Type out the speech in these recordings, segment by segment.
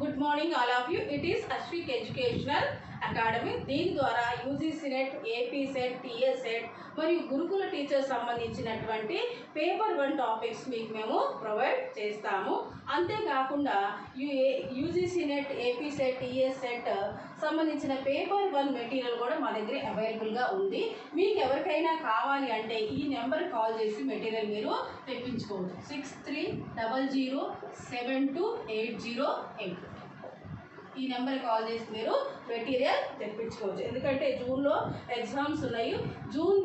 Good morning all of you. It is Ashwik educational academy. దీని ద్వారా UGC net, AP set, TS set మరియు గురుకుల teacher సంబంధించినటువంటి paper 1 topics మీకు మేము ప్రొవైడ్ చేస్తాము. అంతేకాకుండా UGC net, AP set, TS set సంబంధించిన పేపర్ 1 మెటీరియల్ కూడా మా దగ్గర అవైలబుల్గా ఉంది. మీకు ఎవరికైనా కావాలి అంటే ఈ నెంబర్ కాల్ చేసి మెటీరియల్ మీరు తెప్పించుకోవచ్చు. 6300728080 ఈ నెంబర్ కాల్ చేసి మీరు మెటీరియల్ తెప్పించుకోవచ్చు. ఎందుకంటే జూన్లో ఎగ్జామ్స్ ఉన్నాయి. జూన్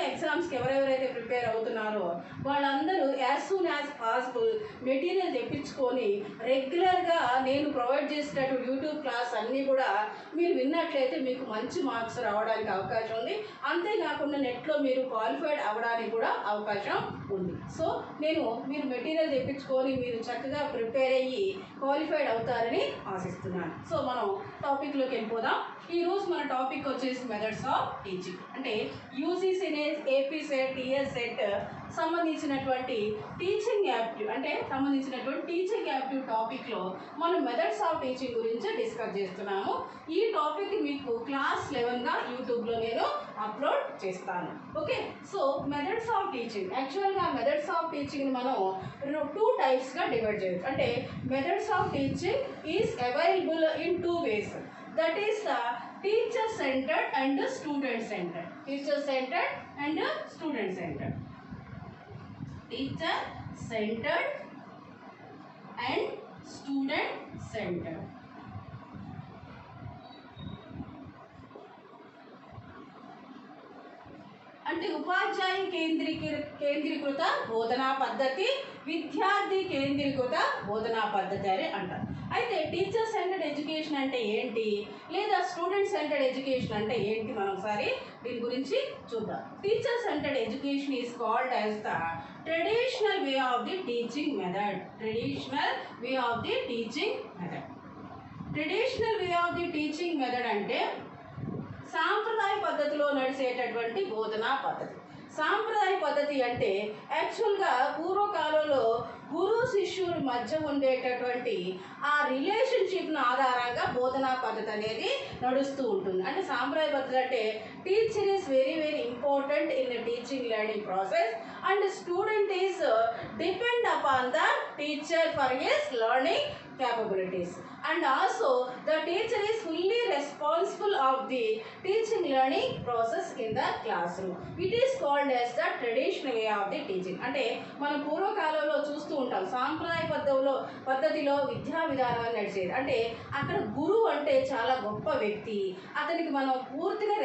ఎగ్జామ్స్కి ఎవరెవరైతే ప్రిపేర్ అవుతున్నారో వాళ్ళందరూ as soon as possible material తెప్పించుకొని రెగ్యులర్గా నేను ప్రొవైడ్ చేసేటటువంటి యూట్యూబ్ క్లాస్ అన్నీ కూడా మీరు విన్నట్లయితే మీకు మంచి మార్క్స్ రావడానికి అవకాశం ఉంది. అంతేకాకుండా నెట్లో మీరు క్వాలిఫైడ్ అవ్వడానికి కూడా అవకాశం ఉంది. సో మీరు మెటీరియల్ తెప్పించుకొని మీరు చక్కగా ప్రిపేర్ అయ్యి క్వాలిఫైడ్ అవుతారని ఆశిస్తున్నాను. సో మనం టాపిక్లోకి వెళ్ళిపోదాం. ఈరోజు మన టాపిక్ వచ్చేసి మెథడ్స్ ఆఫ్ టీచింగ్. అంటే UGC net, AP set, TS set సంబంధించినటువంటి టీచింగ్ యాప్టివ్ టాపిక్లో మనం మెథడ్స్ ఆఫ్ టీచింగ్ గురించి డిస్కస్ చేస్తున్నాము. ఈ టాపిక్ మీకు క్లాస్ 11గా యూట్యూబ్లో నేను అప్లోడ్ చేస్తాను. Okay, so methods of teaching, యాక్చువల్గా మెథడ్స్ ఆఫ్ టీచింగ్ మనం 2 టైప్స్గా డివైడ్ చేయొచ్చు. అంటే methods of teaching is available in 2 ways. That is teacher centered and student centered. Teacher centered and student centered. Teacher centered and student centered. అంటే ఉపాధ్యాయ కేంద్రీకృత బోధనా పద్ధతి, విద్యార్థి కేంద్రీకృత బోధనా పద్ధతి అని అంటారు. అయితే టీచర్ సెంటర్డ్ ఎడ్యుకేషన్ అంటే ఏంటి, లేదా స్టూడెంట్ సెంటర్డ్ ఎడ్యుకేషన్ అంటే ఏంటి, మనం ఒకసారి దీని గురించి చూద్దాం. Teacher centred education is called as the traditional way of the teaching method. Traditional way of the teaching method. Traditional way of the teaching method అంటే సాంప్రదాయ పద్ధతిలో నడిచేటటువంటి బోధనా పద్ధతి. సాంప్రదాయ పద్ధతి అంటే యాక్చువల్గా పూర్వకాలంలో గురు శిష్యుల మధ్య ఉండేటటువంటి ఆ రిలేషన్షిప్ను ఆధారంగా బోధనా పద్ధతి అనేది నడుస్తూ ఉంటుంది. అంటే సాంప్రదాయ పద్ధతి అంటే teacher is very very important in the teaching learning process and student is depend upon the teacher for his learning capabilities, and also the teacher is fully responsible of the teaching learning process in the classroom. It is called as the traditional way of the teaching. అంటే మనం పూర్వకాలంలో చూస్తూ ఉంటాం సాంప్రదాయ పద్ధతిలో విద్యా విధానాన్ని నడిచేది. అంటే అక్కడ గురువు అంటే చాలా గొప్ప వ్యక్తి, అతనికి మనం పూర్తిగా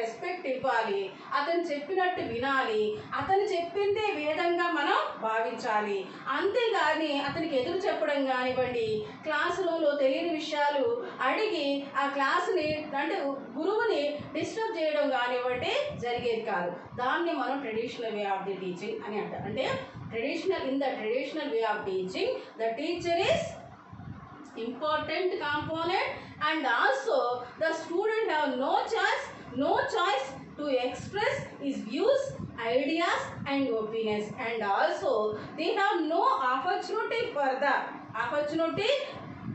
రెస్పెక్ట్ ఇవ్వాలి, అతను చెప్పినట్టు వినాలి, అతను చెప్పిందే వేదంగా మనం భావించాలి. అంతేగాని అతనికి ఎదురు చెప్పడం కానివ్వండి, క్లాస్ రూమ్లో తెలియని విషయాలు అడిగి ఆ క్లాస్ని అంటే గురువుని డిస్టర్బ్ చేయడం కానివ్వండి జరిగేది కాదు. దాన్ని మనం traditional way of the teaching అని అంటాం. అంటే in the traditional way of teaching the teacher is important component and also the student have no choice to express his views, ideas and opinions, and also they have no opportunity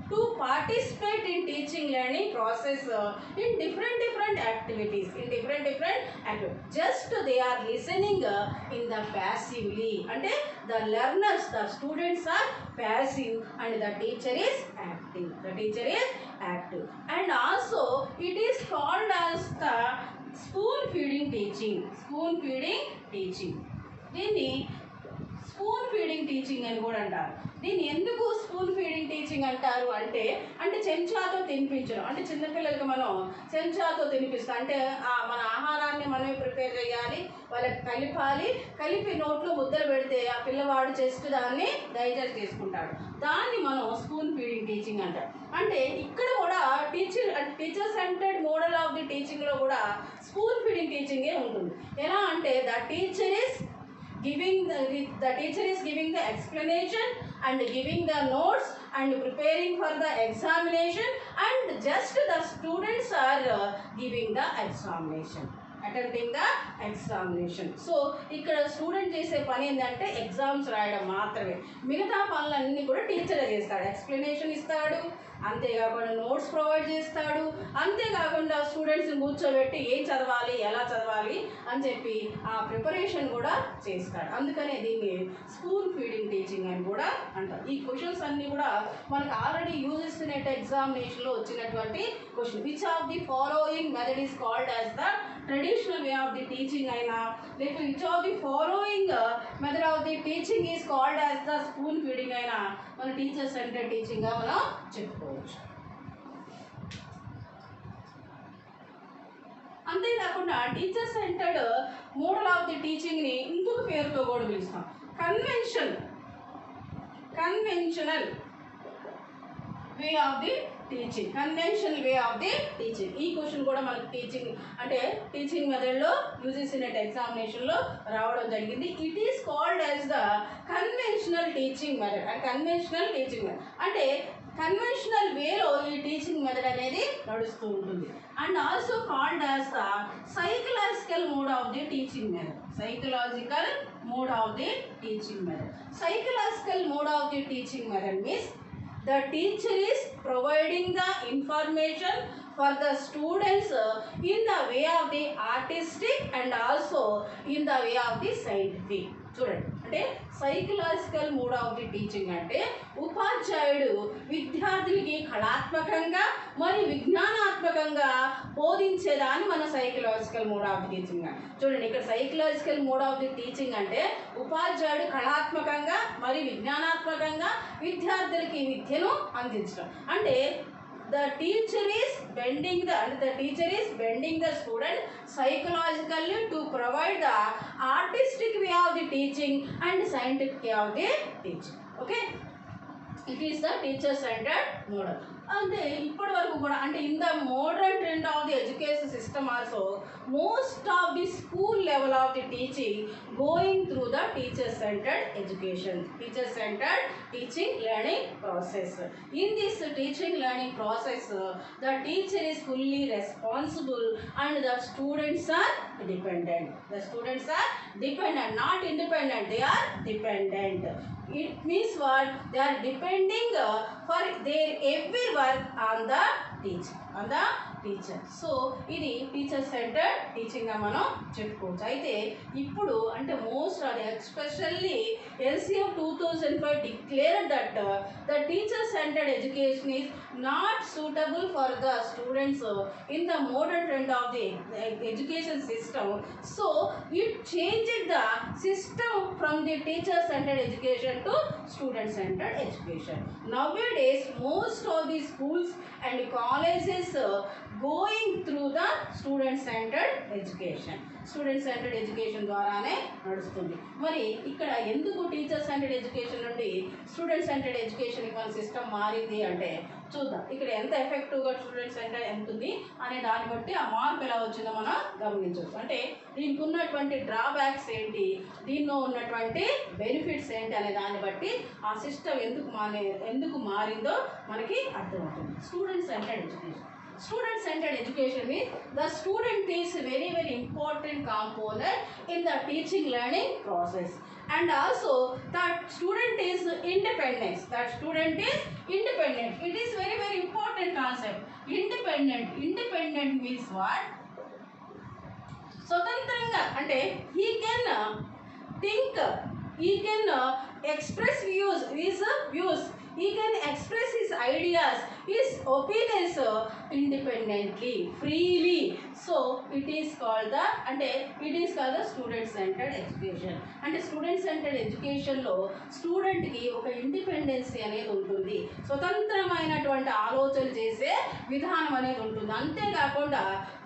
to participate in teaching learning process in different activities. Just they are listening in the passively. Ante the students are passive and the teacher is active. And also it is called as the spoon feeding teaching. దీన్ని spoon feeding teaching అని కూడా అంటారు. దీన్ని ఎందుకు spoon feeding teaching అంటారు అంటే చెంచాతో తినిపించడం. అంటే చిన్నపిల్లలకి మనం చెంచాతో తినిపిస్తాం. అంటే మన ఆహారాన్ని మనమే ప్రిపేర్ చేయాలి, వాళ్ళకి కలిపి నోట్లో ముద్దలు పెడితే ఆ పిల్లవాడు జస్ట్ దాన్ని డైజెస్ట్ చేసుకుంటాడు. దాన్ని మనం స్పూన్ ఫీడింగ్ టీచింగ్ అంటారు. అంటే ఇక్కడ కూడా teacher centered model of the టీచింగ్లో కూడా స్పూన్ ఫీడింగ్ టీచింగే ఉంటుంది. ఎలా అంటే the teacher is giving the explanation and giving the notes and preparing for the examination, and just the students are giving the examination. Attending the examination. So ఇక్కడ student చేసే పని ఏంటంటే exams రాయడం మాత్రమే. మిగతా పనులన్నీ కూడా టీచరే చేస్తాడు. ఎక్స్ప్లెనేషన్ ఇస్తాడు, అంతేకాకుండా నోట్స్ ప్రొవైడ్ చేస్తాడు, అంతేకాకుండా స్టూడెంట్స్ని కూర్చోబెట్టి ఏం చదవాలి, ఎలా చదవాలి అని చెప్పి ఆ ప్రిపరేషన్ కూడా చేస్తాడు. అందుకనే దీన్ని స్కూల్ ఫీడింగ్ టీచింగ్ అని కూడా అంటారు. ఈ క్వశ్చన్స్ అన్నీ కూడా మనకు ఆల్రెడీ యూజెస్ నెట్ ఎగ్జామినేషన్లో వచ్చినటువంటి question. Which of the following method is called as the traditional way of the teaching అయినా, లేకపోతే which of the following method of the teaching is called as the school feeding అయినా మన teacher center టీచింగ్గా మనం చెప్పుకోవచ్చు. అంతేకాకుండా teacher centered model of the టీచింగ్ని ఇంకొక పేరుతో కూడా పిలుస్తాం, conventional way of the teaching. Conventional way of the teaching. ఈ క్వశ్చన్ కూడా మనకు టీచింగ్ మెథడ్లో యూజీసీ నెట్ ఎగ్జామినేషన్లో రావడం జరిగింది. It is called as the conventional teaching method. Conventional teaching method అంటే కన్వెన్షనల్ వేలో ఈ టీచింగ్ మెథడ్ అనేది నడుస్తూ ఉంటుంది. And also called as the psychological mode of the teaching method. Psychological mode of the teaching method. Psychological mode of the teaching method means the teacher is providing the information for the students in the way of the artistic and also in the way of the scientific. చూడండి, అంటే psychological mode of the teaching అంటే ఉపాధ్యాయుడు విద్యార్థులకి కళాత్మకంగా మరియు విజ్ఞానాత్మకంగా బోధించేదాన్ని మన psychological mode of the teaching. చూడండి, ఇక్కడ psychological mode of the teaching అంటే ఉపాధ్యాయుడు కళాత్మకంగా మరియు విజ్ఞానాత్మకంగా విద్యార్థులకి విద్యను అందించడం. అంటే the teacher is bending the student psychologically to provide the artistic way of the teaching and scientific way of the teaching. Okay, it is the teacher centered model. అంటే ఇప్పటి వరకు కూడా అంటే in the modern trend of the education system also most of the school level of the teaching going through the teacher centred education, teacher centred teaching learning process. In this teaching learning process the teacher is fully responsible and the students are dependent. The students are dependent, not independent. They are dependent. It means what? They are depending for their every work on the teacher. So ఇది teacher centred టీచింగ్గా మనం చెప్పుకోవచ్చు. అయితే ఇప్పుడు అంటే most అది especially LCF 2005 declared that the teacher centred education is not suitable for the students in the modern trend of the education system. So it changed the system from the teacher centred education to student centred education. Nowadays most of the schools and colleges going through the student centered education. Student centred education ద్వారానే నడుస్తుంది. మరి ఇక్కడ ఎందుకు teacher centred education నుండి student centred ఎడ్యుకేషన్కి మన system మారింది అంటే చూద్దాం. ఇక్కడ ఎంత ఎఫెక్టివ్గా స్టూడెంట్ సెంటర్ ఎంత ఉంది అనే దాన్ని బట్టి ఆ మార్పు ఎలా వచ్చిందో మనం గమనించవచ్చు. అంటే దీనికి ఉన్నటువంటి డ్రాబ్యాక్స్ ఏంటి, దీనిలో ఉన్నటువంటి బెనిఫిట్స్ ఏంటి అనే దాన్ని బట్టి ఆ సిస్టమ్ ఎందుకు మారిందో మనకి అర్థమవుతుంది. Student centred education. Student centered education means the student is a very important component in the teaching learning process, and also that student is independent. It is very important concept. Independent means what? స్వతంత్రంగా అంటే he can think, he can express views, he can express his ideas, his opinions independently, freely. So it is called the student centered education. అంటే student centred ఎడ్యుకేషన్లో స్టూడెంట్కి ఒక independency అనేది ఉంటుంది, స్వతంత్రమైనటువంటి ఆలోచన చేసే విధానం అనేది ఉంటుంది. అంతేకాకుండా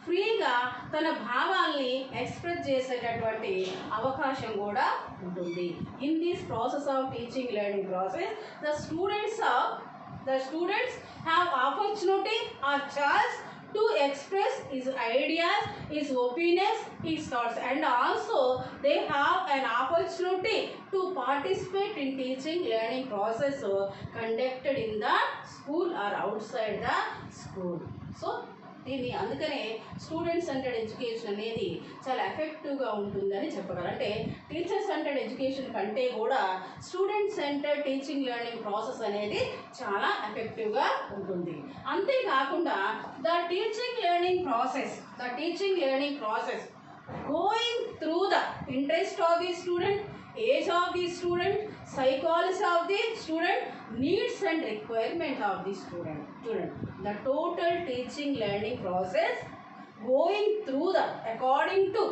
ఫ్రీగా తన భావాల్ని ఎక్స్ప్రెస్ చేసేటటువంటి అవకాశం కూడా ఉంటుంది. In this process of teaching learning process the students have opportunity or chance to express his ideas, his opinions, his thoughts, and also they have an opportunity to participate in teaching learning process conducted in the school or outside the school. So దీన్ని అందుకనే student centred education అనేది చాలా ఎఫెక్టివ్గా ఉంటుందని చెప్పగలరు. అంటే teacher centred education కంటే కూడా student centred teaching learning process అనేది చాలా ఎఫెక్టివ్గా ఉంటుంది. అంతేకాకుండా the teaching learning process going through the interest of the student, age of the student, psychology of the student, needs and requirement of the student. The total teaching learning process going through the according to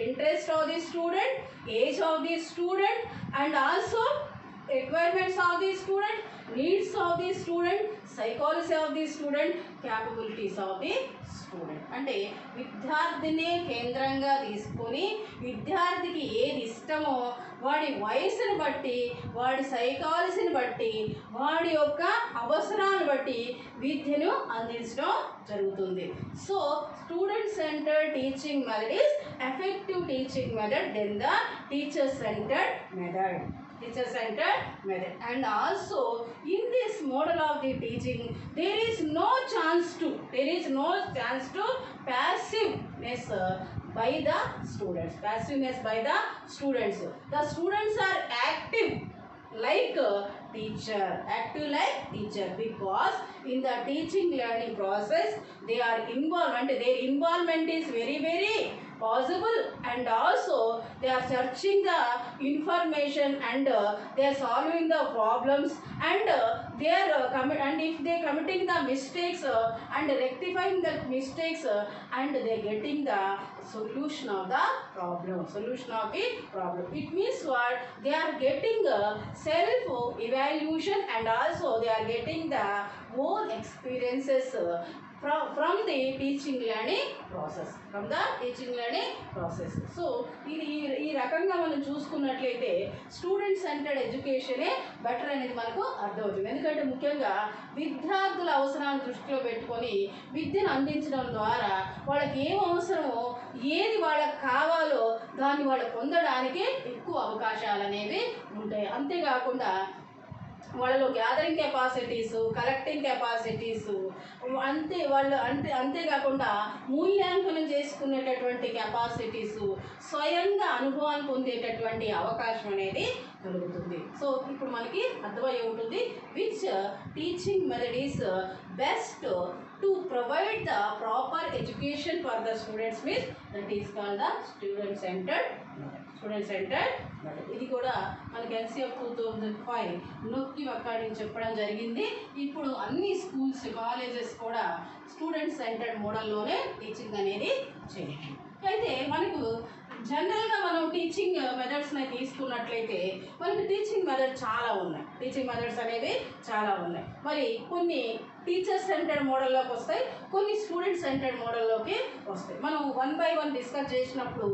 interest of the student, age of the student, and also requirements of the student, needs of the student, psychology of the student, capabilities of the student. అంటే విద్యార్థిని కేంద్రంగా తీసుకొని విద్యార్థికి ఏది ఇష్టమో వాడి వయసుని బట్టి, వాడి సైకాలజీని బట్టి, వాడి యొక్క అవసరాలను బట్టి విద్యను అందించడం జరుగుతుంది. So student centred teaching method is effective teaching method then the teacher centred method. And also in this model of the teaching there is no chance to passiveness by the students. The students are active like teacher, because in the teaching learning process they are involved, and their involvement is very possible, and also they are searching the information, and they are solving the problems, and they are and if they committing the mistakes and rectifying the mistakes, and they getting the solution of the problem. It means what? They are getting self evaluation, and also they are getting the own experiences from the teaching learning process. So ఇది ఈ రకంగా మనం చూసుకున్నట్లయితే student centred ఎడ్యుకేషనే better అనేది మనకు అర్థమవుతుంది. ఎందుకంటే ముఖ్యంగా విద్యార్థుల అవసరాలను దృష్టిలో పెట్టుకొని విద్యను అందించడం ద్వారా వాళ్ళకి ఏం అవసరమో, ఏది వాళ్ళకి కావాలో దాన్ని వాళ్ళు పొందడానికి ఎక్కువ అవకాశాలు అనేవి ఉంటాయి. అంతేకాకుండా వాళ్ళలో గ్యాదరింగ్ కెపాసిటీస్, కలెక్టింగ్ కెపాసిటీస్, అంతేకాకుండా మూల్యాంకనం చేసుకునేటటువంటి కెపాసిటీస్, స్వయంగా అనుభవాన్ని పొందేటటువంటి అవకాశం అనేది కలుగుతుంది. సో ఇప్పుడు మనకి అర్థమై ఉంటుంది which teaching method is best to provide the proper education for the students, means that is called the student centered method. ఇది కూడా మనకి ఎన్సిఎఫ్ 2005 నొక్కి ఒక్కడిని చెప్పడం జరిగింది. ఇప్పుడు అన్ని స్కూల్స్, కాలేజెస్ కూడా స్టూడెంట్ సెంటర్డ్ మోడల్లోనే టీచింగ్ అనేది చేయాలి. అయితే మనకు జనరల్గా మనం టీచింగ్ మెథడ్స్ని తీసుకున్నట్లయితే మనకి టీచింగ్ మెథడ్స్ అనేవి చాలా ఉన్నాయి. మరి కొన్ని టీచర్ సెంటర్డ్ మోడల్లోకి వస్తాయి, కొన్ని స్టూడెంట్ సెంటర్డ్ మోడల్లోకి వస్తాయి. మనం 1 by 1 డిస్కస్ చేసినప్పుడు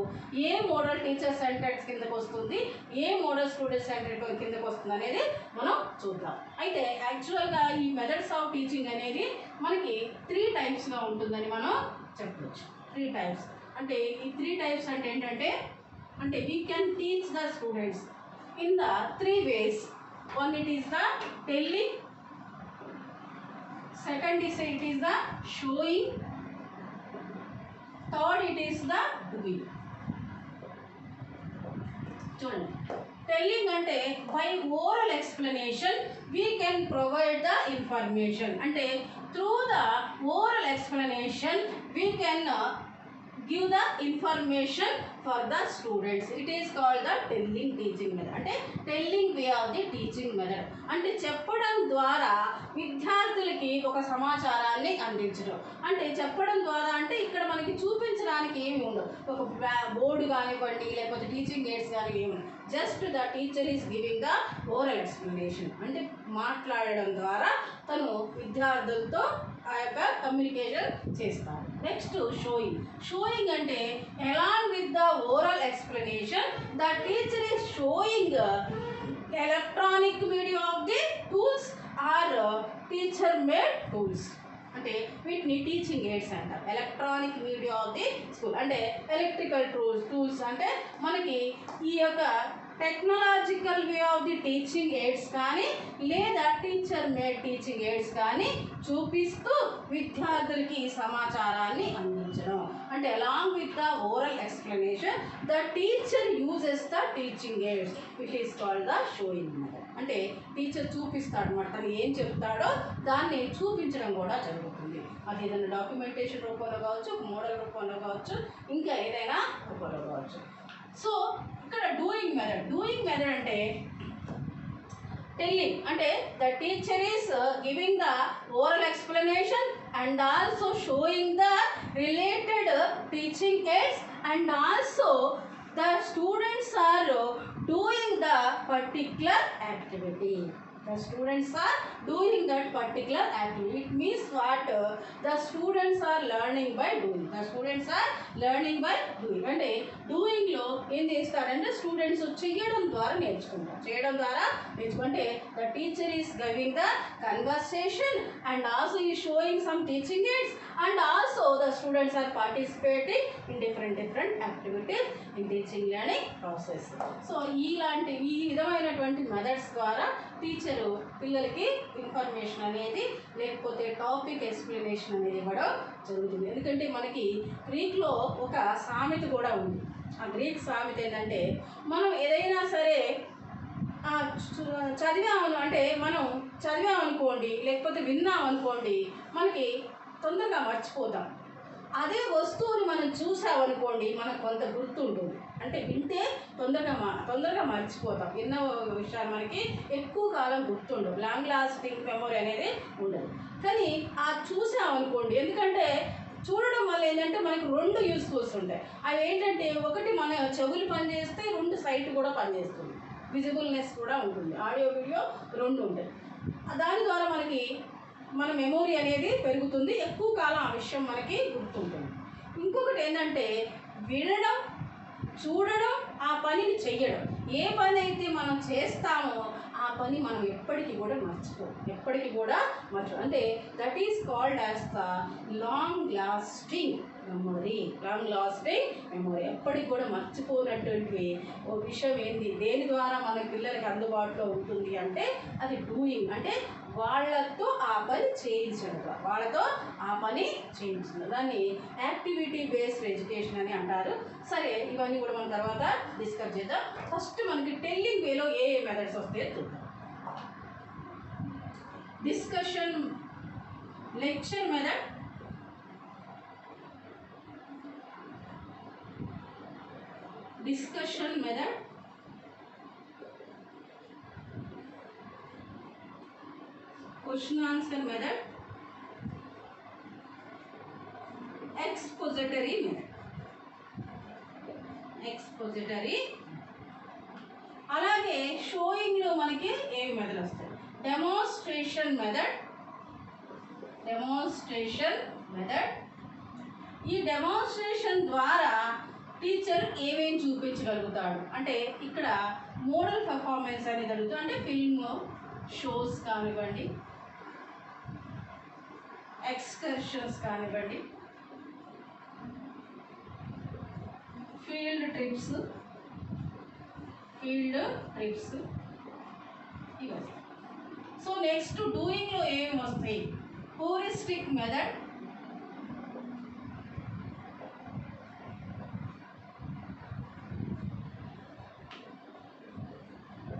ఏ మోడల్ టీచర్ సెంటర్డ్ కిందకు వస్తుంది, ఏ మోడల్ స్టూడెంట్ సెంటర్డ్ కిందకు వస్తుంది అనేది మనం చూద్దాం. అయితే యాక్చువల్గా ఈ మెథడ్స్ ఆఫ్ టీచింగ్ అనేది మనకి 3 టైప్స్గా ఉంటుందని మనం చెప్పవచ్చు. 3 టైప్స్ అంటే ఈ 3 టైప్స్ అంటే ఏంటంటే we can teach the students in the 3 ways. One, it is the telling. Second is it is the showing. Third, it is the doing. చూడండి, టెల్లింగ్ అంటే by oral explanation we can provide the information. అంటే through the oral explanation we can give the information for the students. It is called the telling teaching method. అంటే telling way of the teaching method. అంటే చెప్పడం ద్వారా విద్యార్థులకి ఒక సమాచారాన్ని అందించడం. అంటే చెప్పడం ద్వారా అంటే ఇక్కడ మనకి చూపించడానికి ఏమి ఉండదు, ఒక బోర్డు కానివ్వండి లేకపోతే టీచింగ్ ఎయిడ్స్ కానీ ఏమి ఉండదు. Just the teacher is giving the oral explanation. అంటే మాట్లాడడం ద్వారా తను విద్యార్థులతో ఆ యొక్క కమ్యూనికేషన్ చేస్తారు. నెక్స్ట్ షోయింగ్ అంటే along with the oral explanation the teacher is showing electronic media of the tools or teacher made tools. అంటే వీటిని టీచింగ్ ఎయిడ్స్ అంటారు. Electronic media of the school అంటే ఎలక్ట్రికల్ టూల్స్ అంటే మనకి ఈ యొక్క technological way of the teaching aids కానీ లేదా టీచర్ మేడ్ టీచింగ్ ఎయిడ్స్ కానీ చూపిస్తూ విద్యార్థులకి ఈ సమాచారాన్ని అందించడం. అంటే along with the oral explanation the teacher uses the teaching aids, it is called the showing method. అంటే టీచర్ చూపిస్తాడు అన్నమాట, తను ఏం చెప్తాడో దాన్ని చూపించడం కూడా జరుగుతుంది. అది ఏదైనా డాక్యుమెంటేషన్ రూపంలో కావచ్చు, మోడల్ రూపంలో కావచ్చు, ఇంకా ఏదైనా రూపంలో కావచ్చు. సో ఇక్కడ డూయింగ్ మెథడ్ అంటే టెల్లింగ్, అంటే the teacher is giving the oral explanation and also showing the related teaching aids and also the students are doing the particular activity. The students are doing that particular activity. It means what? The students are learning by doing. The students are learning by doing. అంటే doing లో ఏం చేస్తారంటే students చేయడం ద్వారా నేర్చుకుంటారు. చేయడం ద్వారా నేర్చుకుంటే the teacher is giving the conversation and also ఈ showing some teaching aids and also the students are participating in different activities in teaching learning process. So ఈ విధమైనటువంటి మెథడ్స్ ద్వారా టీచరు పిల్లలకి ఇన్ఫర్మేషన్ అనేది లేకపోతే టాపిక్ ఎక్స్ప్లెనేషన్ అనేది ఇవ్వడం జరుగుతుంది. ఎందుకంటే మనకి గ్రీక్లో ఒక సామెత కూడా ఉంది. ఆ గ్రీక్ సామెత ఏంటంటే మనం ఏదైనా సరే చదివామనుకోండి లేకపోతే విన్నామనుకోండి మనకి తొందరగా మర్చిపోతాం. అదే వస్తువుని మనం చూసామనుకోండి మనకు కొంత గుర్తుంటుంది. అంటే వింటే తొందరగా మర్చిపోతాం. విన్న విషయాలు మనకి ఎక్కువ కాలం గుర్తుండవు, లాంగ్ లాస్టింగ్ మెమొరీ అనేది ఉండదు. కానీ చూసామనుకోండి, ఎందుకంటే చూడడం వల్ల ఏంటంటే మనకి 2 యూస్ఫుల్స్ ఉంటాయి. అవి ఏంటంటే ఒకటి మన చెవులు పనిచేస్తే 2 సైట్ కూడా పనిచేస్తుంది, విజిబుల్నెస్ కూడా ఉంటుంది, ఆడియో వీడియో 2 ఉంటాయి. దాని ద్వారా మన మెమొరీ అనేది పెరుగుతుంది, ఎక్కువ కాలం ఆ విషయం మనకి గుర్తుంటుంది. ఇంకొకటి ఏంటంటే వినడం, చూడడం, ఆ పనిని చెయ్యడం. ఏ పని అయితే మనం చేస్తామో ఆ పని మనం ఎప్పటికీ కూడా మర్చిపో అంటే that is called as the long lasting memory. ఎప్పటికి కూడా మర్చిపోయినటువంటి ఓ విషయం ఏంది, దేని ద్వారా మన పిల్లలకి అందుబాటులో ఉంటుంది అంటే అది డూయింగ్. అంటే వాళ్ళతో ఆ పని చేయించడం, దాన్ని యాక్టివిటీ బేస్డ్ ఎడ్యుకేషన్ అని అంటారు. సరే, ఇవన్నీ కూడా మనం తర్వాత డిస్కస్ చేద్దాం. ఫస్ట్ మనకి టెల్లింగ్ వేలో ఏ మెథడ్స్ వస్తాయో చూద్దాం. Discussion lecture method, question answer method, expository అలాగే షోయింగ్ లో మనకి ఏవి మెథడ్ వస్తాయి? Demonstration method. ఈ డెమోన్స్ట్రేషన్ ద్వారా టీచర్ ఏమేమి చూపించగలుగుతాడు అంటే ఇక్కడ మోడల్ పర్ఫార్మెన్స్ అనేది జరుగుతుంది. అంటే ఫిల్మ్ షోస్ కానివ్వండి, ఎక్స్కర్షన్స్ కానివ్వండి, ఫీల్డ్ ట్రిప్స్ ఇవి. సో నెక్స్ట్ డూయింగ్ లో ఏమేమి వస్తాయి? Heuristic method,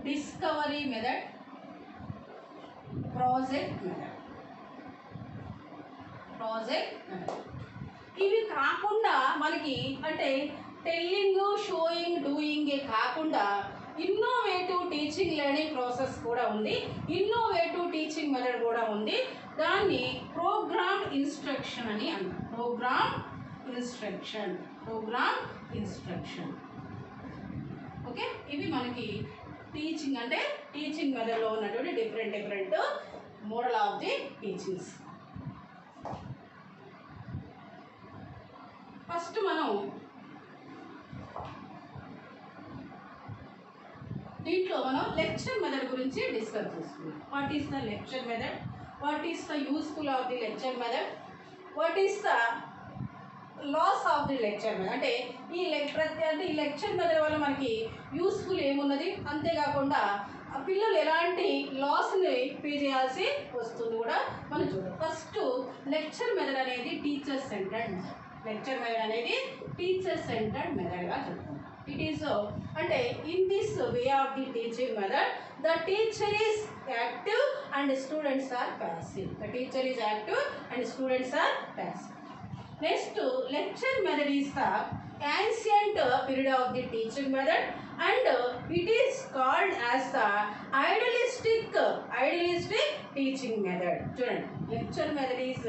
discovery method, project method. ఇవి కాకుండా మనకి అంటే టెల్లింగ్, షోయింగ్, డూయింగే కాకుండా ఇన్నోవేటివ్ టీచింగ్ లెర్నింగ్ ప్రాసెస్ కూడా ఉంది, ఇన్నోవేటివ్ టీచింగ్ మెథడ్ కూడా ఉంది. దాన్ని ప్రోగ్రామ్ ఇన్స్ట్రక్షన్ అని అంటారు. Programme instruction. ఓకే, ఇవి మనకి టీచింగ్ అంటే టీచింగ్ మెథడ్లో ఉన్నటువంటి different model of the teachings. First మనం దీంట్లో లెక్చర్ మెథడ్ గురించి డిస్కస్ చేసుకుందాం. What is the lecture method, what is the useful of the lecture method, what is the loss of the lecture method అంటే ఈ lecture method వల్ల మనకి useful ఏమున్నది, అంతేకాకుండా పిల్లలు ఎలాంటి లాస్ని పే చేయాల్సి వస్తుంది కూడా మనం చూద్దాం. ఫస్ట్ లెక్చర్ మెథడ్ అనేది teacher centred method. Lecture method అనేది టీచర్ సెంటర్డ్ మెథడ్గా చెప్తాం. ఇట్ ఈస్ అంటే in this way of the teaching method the teacher is active and students are passive. The teacher is active and students are passive. Next, lecture method is the ancient period of the teaching method and it is called as the idealistic teaching method. Student, lecture method is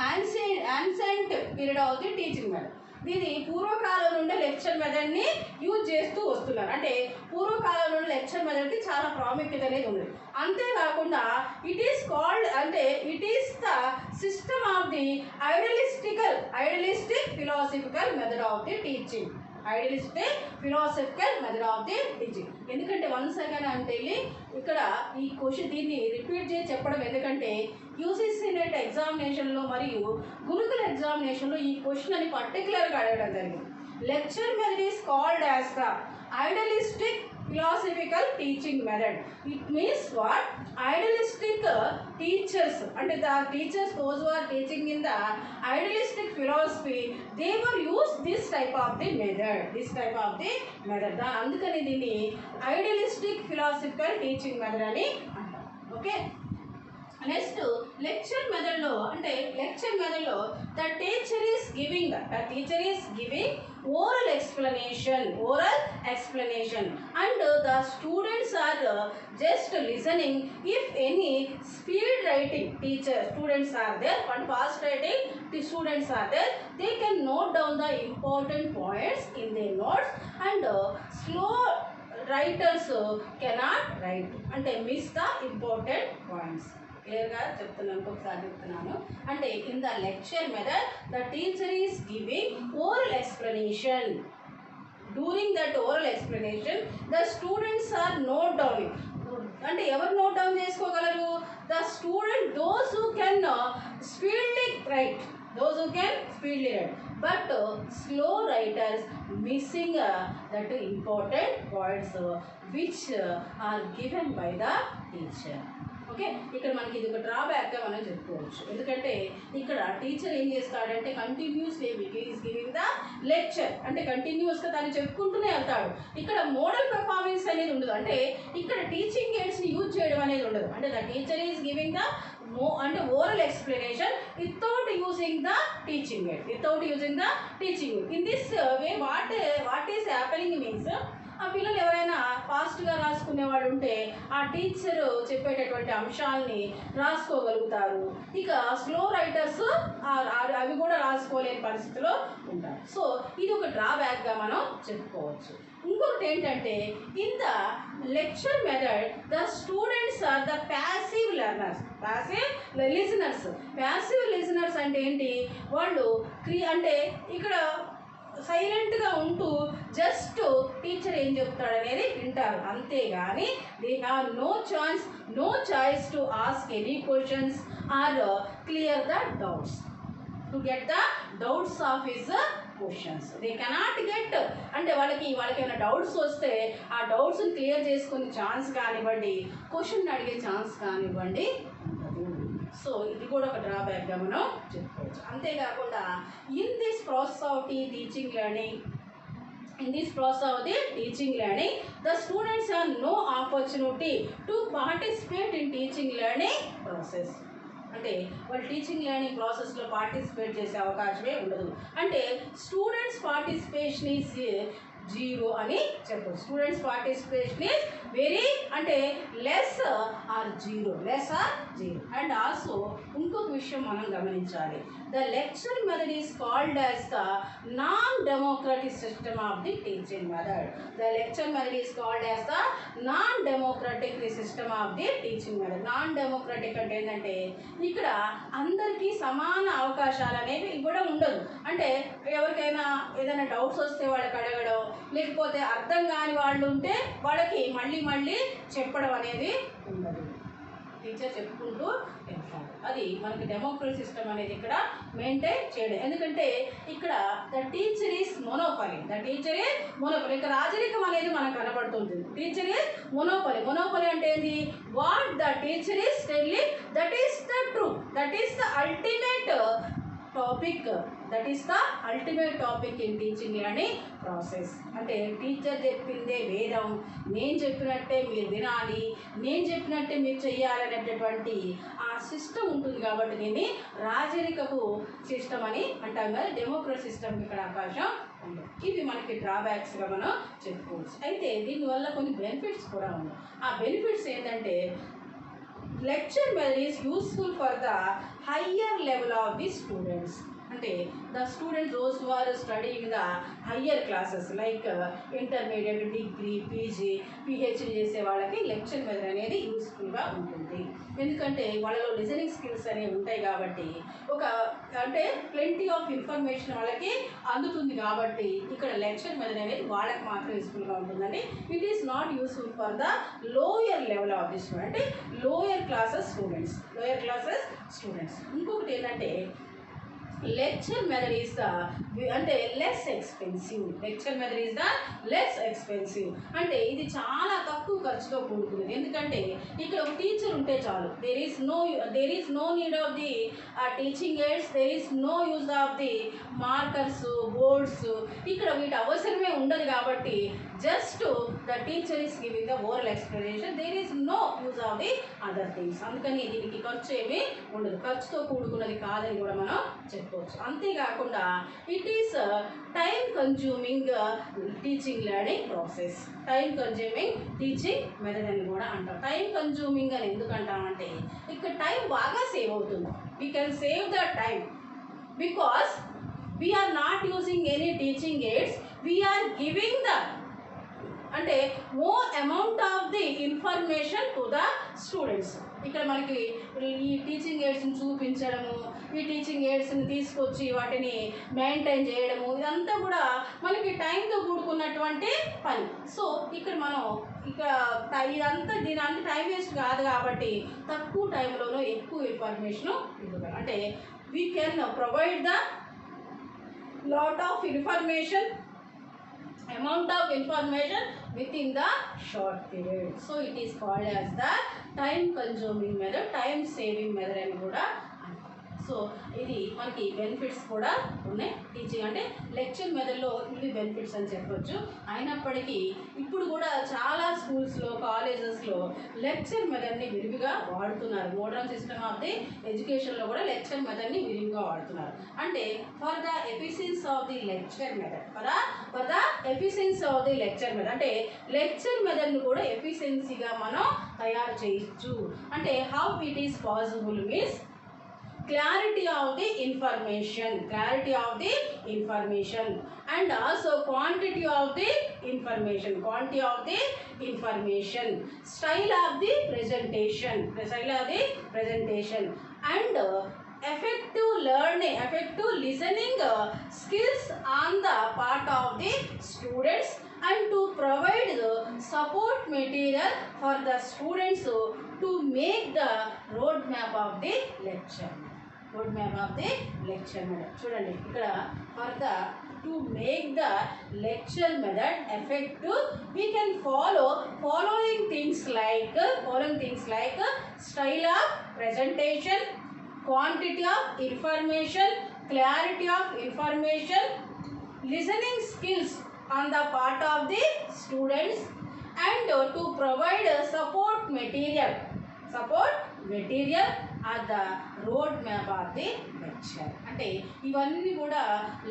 ancient period of the teaching method. దీని పూర్వకాలం నుండి lecture మెథడ్ని use చేస్తూ వస్తున్నారు. అంటే పూర్వకాలం నుండి lecture మెథడ్కి చాలా ప్రాముఖ్యత అనేది ఉంది. అంతేకాకుండా ఇట్ ఈస్ కాల్డ్ అంటే it is the system of the idealistic philosophical method of the teaching. ఎందుకంటే వన్ సెకండ్ అంటే ఇక్కడ ఈ క్వశ్చన్ దీన్ని రిపీట్ చేసి చెప్పడం ఎందుకంటే యూసీసీ నెట్ ఎగ్జామినేషన్లో మరియు గురుకుల ఎగ్జామినేషన్లో ఈ క్వశ్చన్ అని పర్టికులర్గా అడగడం జరిగింది. Lecture method is called as the idealistic philosophical teaching method. It means what? Idealistic teachers, and the teachers those who are teaching in the idealistic philosophy, they were use this type of the method. అందుకని దీన్ని idealistic philosophical teaching method అని అంటారు. Okay, next lecture మెథడ్లో the teacher is giving oral explanation and the students are just listening. If any speed writing students are there and fast writing students are there, they can note down the important points in their notes and slow writers cannot write and miss the important points. క్లియర్గా చెప్తున్నాను, ఇంకొకసారి చెప్తున్నాను. అంటే in the lecture method the teacher is giving oral explanation. During that oral explanation the students are note downing. అంటే ఎవరు note down చేసుకోగలరు? The student those who can speedly write, but slow writers missing that important points which are given by the teacher. Okay, ఇక్కడ మనకి ఇది ఒక డ్రాబ్యాక్గా మనం చెప్పుకోవచ్చు. ఎందుకంటే ఇక్కడ టీచర్ ఏం చేస్తాడంటే continuously is giving the lecture, అంటే కంటిన్యూస్గా తను చెప్పుకుంటూనే వెళ్తాడు. ఇక్కడ మోడల్ పెర్ఫార్మెన్స్ అనేది ఉండదు. అంటే ఇక్కడ టీచింగ్ ఎయిడ్స్ని యూజ్ చేయడం అనేది ఉండదు. అంటే the teacher is giving the oral explanation without using the teaching aid. In this way what is happening means ఆ పిల్లలు ఎవరైనా ఫాస్ట్గా రాసుకునే వాళ్ళు ఉంటే ఆ టీచర్ చెప్పేటటువంటి అంశాలని రాసుకోగలుగుతారు. ఇక స్లో రైటర్స్ అవి కూడా రాసుకోలేని పరిస్థితిలో ఉంటారు. సో ఇది ఒక డ్రాబ్యాక్గా మనం చెప్పుకోవచ్చు. ఇంకొకటి ఏంటంటే in the lecture method the students are the passive listeners అంటే ఏంటి? వాళ్ళు అంటే ఇక్కడ సైలెంట్గా ఉంటూ జస్ట్ టీచర్ ఏం చెప్తాడనేది వింటారు, అంతేగాని they have no choice to ask any questions or clear the doubts to get the doubts of his questions. They cannot get అంటే వాళ్ళకి ఏమైనా డౌట్స్ వస్తే ఆ డౌట్స్ని క్లియర్ చేసుకునే ఛాన్స్ కానివ్వండి, క్వశ్చన్ అడిగే ఛాన్స్ కానివ్వండి. సో ఇది కూడా ఒక డ్రాబ్యాక్గా మనం చెప్పుకోవచ్చు. అంతేకాకుండా in this process of the teaching learning the students have no opportunity to participate in teaching learning process. అంటే వాళ్ళు టీచింగ్ లెర్నింగ్ ప్రాసెస్లో పార్టిసిపేట్ చేసే అవకాశమే ఉండదు. అంటే స్టూడెంట్స్ పార్టిసిపేషన్ ఈజ్ జీరో అని చెప్పచ్చు. స్టూడెంట్స్ పార్టిసిపేషన్ ఈజ్ వెరీ అంటే less or zero. And also ఇంకొక విషయం మనం గమనించాలి. The lecture method is called as the non democratic system of the teaching method. Non democratic అంటే ఏంటంటే ఇక్కడ అందరికీ సమాన అవకాశాలు అనేవి ఇవ్వడం ఉండదు. అంటే ఎవరికైనా ఏదైనా డౌట్స్ వస్తే వాళ్ళకి అడగడం, లేకపోతే అర్థం కాని వాళ్ళు ఉంటే వాళ్ళకి మళ్ళీ చెప్పడం అనేది ఉండదు. టీచర్ చెప్పుకుంటూ వెళ్తారు. అది మనకి డెమోక్రసీ సిస్టమ్ అనేది ఇక్కడ మెయింటైన్ చేయడం. ఎందుకంటే ఇక్కడ ద టీచర్ ఈస్ మోనోపలి, ఇక్కడ రాజరికం అనేది మనకు కనబడుతుంటుంది. టీచర్ ఈస్ మోనోపలి అంటే ఏంటి? What the teacher is telling that is the truth, that is the ultimate topic, that is the ultimate topic in teaching learning process. అంటే teacher చెప్పిందే వేదం, నేను చెప్పినట్టే మీరు వినాలి, నేను చెప్పినట్టే మీరు చెయ్యాలనేటటువంటి ఆ సిస్టమ్ ఉంటుంది. కాబట్టి దీన్ని రాజరికపు సిస్టమ్ అని అంటాం కదా, డెమోక్రసీ సిస్టమ్కి ఇక్కడ అవకాశం ఉంది. ఇవి మనకి డ్రాబ్యాక్స్గా మనం చెప్పుకోవచ్చు. అయితే దీనివల్ల కొన్ని బెనిఫిట్స్ కూడా ఉన్నాయి. ఆ బెనిఫిట్స్ ఏంటంటే lecture method is useful for the higher level of the students. అంటే the students those who are studying the higher classes like intermediate, degree, PG, PhD చేసే వాళ్ళకి లెక్చర్ మెథడ్ అనేది యూస్ఫుల్గా ఉంటుంది. ఎందుకంటే వాళ్ళలో లిజనింగ్ స్కిల్స్ అనేవి ఉంటాయి కాబట్టి ఒక అంటే ప్లెంటీ ఆఫ్ ఇన్ఫర్మేషన్ వాళ్ళకి అందుతుంది. కాబట్టి ఇక్కడ లెక్చర్ మెథడ్ అనేది వాళ్ళకి మాత్రం యూస్ఫుల్గా ఉంటుందండి. It is not useful for the lower level of the student, అంటే లోయర్ క్లాసెస్ స్టూడెంట్స్. ఇంకొకటి ఏంటంటే లెక్చర్ మెథడ్ ఈస్ ద అంటే లెస్ ఎక్స్పెన్సివ్. అంటే ఇది చాలా తక్కువ ఖర్చుతో కూడుకున్నది. ఎందుకంటే ఇక్కడ ఒక టీచర్ ఉంటే చాలు. There is no need of the teaching aids, there is no use of the markers, boards. ఇక్కడ వీటి అవసరమే ఉండదు. కాబట్టి just the teacher is giving the oral explanation, there is no use of the other things. అందుకని దీనికి ఖర్చు ఏమీ ఉండదు, ఖర్చుతో కూడుకున్నది కాదని కూడా మనం చెప్పుకోవచ్చు. అంతేకాకుండా it is time consuming teaching learning process, time consuming teaching method అని కూడా అంటాం. టైం కన్జ్యూమింగ్ అని ఎందుకు అంటామంటే ఇక్కడ టైం బాగా సేవ్ అవుతుంది. We can save the time because we are not using any teaching aids, we are giving the అంటే more amount of the information to the students. ఇక్కడ మనకి ఈ టీచింగ్ ఎయిడ్స్ని చూపించడము, ఈ టీచింగ్ ఎయిడ్స్ని తీసుకొచ్చి వాటిని మెయింటైన్ చేయడము, ఇదంతా కూడా మనకి టైంతో కూడుకున్నటువంటి పని. సో ఇక్కడ మనం ఇదంతా దీని అంత టైం వేస్ట్ కాదు. కాబట్టి తక్కువ టైంలోనూ ఎక్కువ ఇన్ఫర్మేషన్ ఇవ్వగలం. అంటే we can provide the lot of information, amount of information within the short period. So it is called as the time consuming method, time saving method అని కూడా. సో ఇది మనకి బెనిఫిట్స్ కూడా ఉన్నాయి. టీచింగ్ అంటే లెక్చర్ మెథడ్లో ఇవి బెనిఫిట్స్ అని చెప్పొచ్చు. అయినప్పటికీ ఇప్పుడు కూడా చాలా స్కూల్స్లో, కాలేజెస్లో లెక్చర్ మెథడ్ని విరివిగా వాడుతున్నారు. మోడర్న్ సిస్టమ్ ఆఫ్ ది ఎడ్యుకేషన్లో కూడా లెక్చర్ మెథడ్ని విరివిగా వాడుతున్నారు. అంటే for the efficiency of the lecture method, for the efficiency of the lecture method, అంటే లెక్చర్ మెథడ్ని కూడా ఎఫిషియన్సీగా మనం తయారు చేయొచ్చు. అంటే how it is possible means clarity of the information and also quantity of the information, style of the presentation and effective listening skills on the part of the students, and to provide the support material for the students to make the roadmap of the lecture. చూడండి ఇక్కడ for the to make the lecture method effective we can follow following things like style of presentation, quantity of information, clarity of information, listening skills on the part of the students, and to provide support material at the road map of the lecture. అంటే ఇవన్నీ కూడా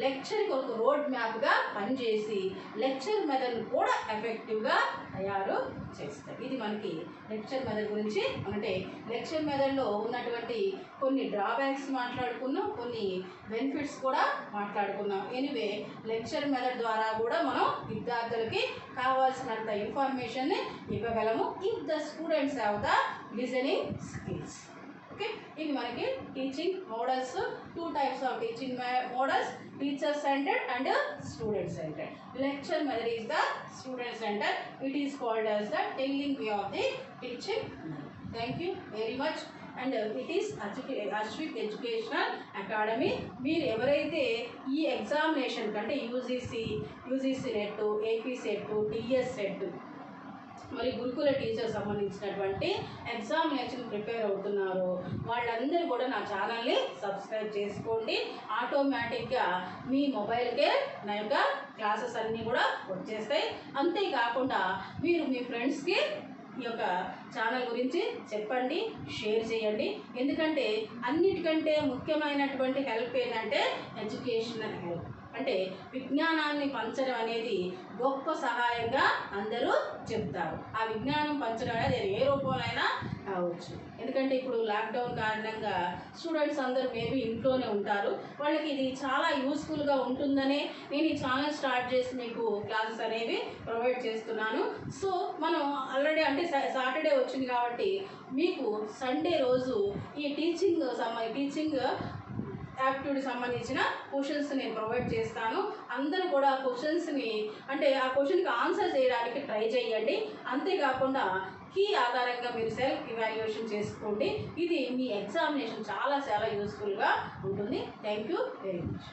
లెక్చర్కి ఒక road మ్యాప్గా పనిచేసి lecture మెథడ్ని కూడా ఎఫెక్టివ్గా తయారు చేస్తాయి. ఇది మనకి లెక్చర్ మెథడ్ గురించి. అంటే లెక్చర్ మెథడ్లో ఉన్నటువంటి కొన్ని డ్రాబ్యాక్స్ మాట్లాడుకున్నాం, కొన్ని బెనిఫిట్స్ కూడా మాట్లాడుకున్నాం. ఎనీవే లెక్చర్ మెథడ్ ద్వారా కూడా మనం విద్యార్థులకి కావాల్సినంత ఇన్ఫర్మేషన్ని ఇవ్వగలము if the students have the listening skills. Okay, ఇది మనకి teaching models. 2 types of teaching models: teacher centered and student centered. Lecture method is the student centered. It is called as the telling way of the teaching method. Thank you very much. And it is Ashwik educational academy. మీరు ఎవరైతే ఈ examination కంటే UGC net, AP set, TS set మరి గురుకుల teacher సంబంధించినటువంటి examination prepare అవుతున్నారో వాళ్ళందరూ కూడా నా ఛానల్ని సబ్స్క్రైబ్ చేసుకోండి. ఆటోమేటిక్గా మీ మొబైల్కే నా యొక్క క్లాసెస్ అన్నీ కూడా వచ్చేస్తాయి. అంతేకాకుండా మీరు మీ ఫ్రెండ్స్కి ఈ యొక్క ఛానల్ గురించి చెప్పండి, షేర్ చేయండి. ఎందుకంటే అన్నిటికంటే ముఖ్యమైనటువంటి హెల్ప్ ఏంటంటే ఎడ్యుకేషనల్ హెల్ప్. అంటే విజ్ఞానాన్ని పంచడం అనేది గొప్ప సహాయంగా అందరూ చెప్తారు. ఆ విజ్ఞానం పంచడం అనేది ఏ రూపంలోనైనా కావచ్చు. ఎందుకంటే ఇప్పుడు లాక్డౌన్ కారణంగా స్టూడెంట్స్ అందరూ మేబీ ఇంట్లోనే ఉంటారు. వాళ్ళకి ఇది చాలా యూస్ఫుల్గా ఉంటుందనే నేను ఈ ఛానల్ స్టార్ట్ చేసి మీకు క్లాసెస్ అనేవి ప్రొవైడ్ చేస్తున్నాను. సో మనం ఆల్రెడీ అంటే సాటర్డే వచ్చింది కాబట్టి మీకు సండే రోజు ఈ టీచింగ్ యాక్టివిటీ సంబంధించిన క్వశ్చన్స్ నేను ప్రొవైడ్ చేస్తాను. అందరూ కూడా క్వశ్చన్స్ని అంటే ఆ క్వశ్చన్కి ఆన్సర్ చేయడానికి ట్రై చేయండి. అంతేకాకుండా కీ ఆధారంగా మీరు సెల్ఫ్ ఇవాల్యుయేషన్ చేసుకోండి. ఇది మీ ఎగ్జామినేషన్ చాలా యూస్ఫుల్గా ఉంటుంది. Thank you very much.